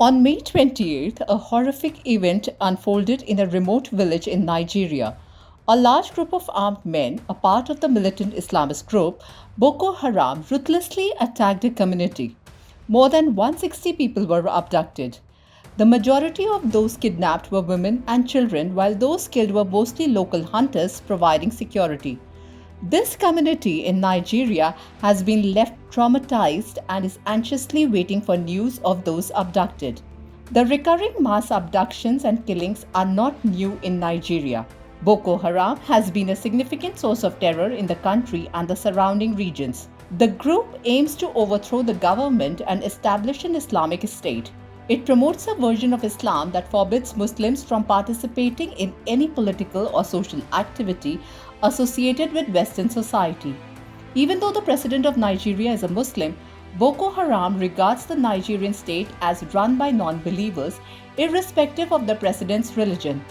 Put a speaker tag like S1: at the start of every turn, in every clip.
S1: On May 28th, a horrific event unfolded in a remote village in Nigeria. A large group of armed men, a part of the militant Islamist group Boko Haram, ruthlessly attacked a community. More than 160 people were abducted. The majority of those kidnapped were women and children, while those killed were mostly local hunters providing security. This community in Nigeria has been left traumatized and is anxiously waiting for news of those abducted. The recurring mass abductions and killings are not new in Nigeria. Boko Haram has been a significant source of terror in the country and the surrounding regions. The group aims to overthrow the government and establish an Islamic state. It promotes a version of Islam that forbids Muslims from participating in any political or social activity associated with Western society. Even though the president of Nigeria is a Muslim, Boko Haram regards the Nigerian state as run by non-believers, irrespective of the president's religion.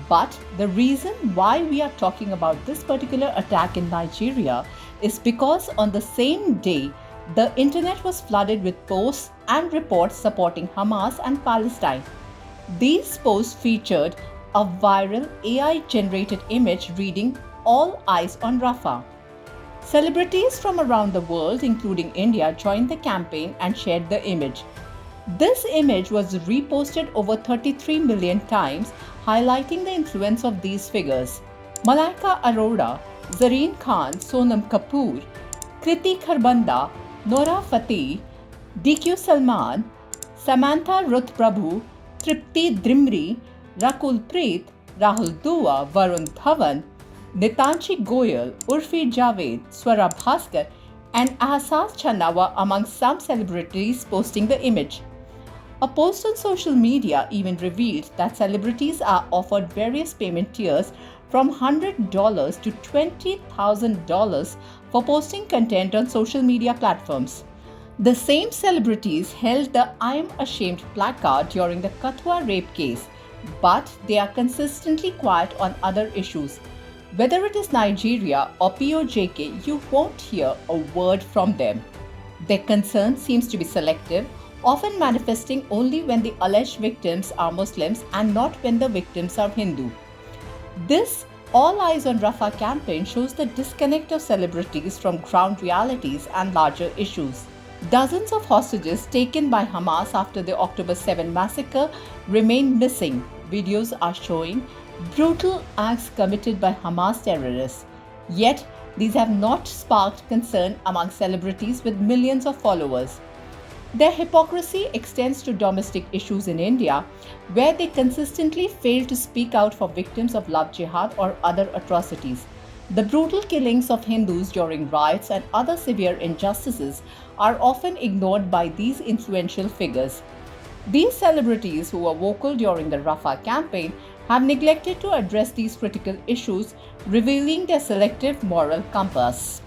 S1: But the reason why we are talking about this particular attack in Nigeria is because on the same day, the internet was flooded with posts and reports supporting Hamas and Palestine. These posts featured a viral AI-generated image reading "All Eyes on Rafah." Celebrities from around the world, including India, joined the campaign and shared the image. This image was reposted over 33 million times, highlighting the influence of these figures. Malaika Arora, Zareen Khan, Sonam Kapoor, Kriti Kharbanda, Nora Fateh, DQ Salman, Samantha Ruth Prabhu, Tripti Drimri, Rakul Preet, Rahul Dua, Varun Dhawan, Nitanshi Goyal, Urfi Javed, Swara Bhaskar, and Ahsas Channa were among some celebrities posting the image. A post on social media even revealed that celebrities are offered various payment tiers from $100 to $20,000 for posting content on social media platforms. The same celebrities held the "I'm Ashamed" placard during the Kathua rape case, but they are consistently quiet on other issues. Whether it is Nigeria or POJK, you won't hear a word from them. Their concern seems to be selective, often manifesting only when the alleged victims are Muslims and not when the victims are Hindu. This All Eyes on Rafah campaign shows the disconnect of celebrities from ground realities and larger issues. Dozens of hostages taken by Hamas after the October 7 massacre remain missing. Videos are showing brutal acts committed by Hamas terrorists. Yet, these have not sparked concern among celebrities with millions of followers. Their hypocrisy extends to domestic issues in India, where they consistently fail to speak out for victims of love jihad or other atrocities. The brutal killings of Hindus during riots and other severe injustices are often ignored by these influential figures. These celebrities who were vocal during the Rafah campaign have neglected to address these critical issues, revealing their selective moral compass.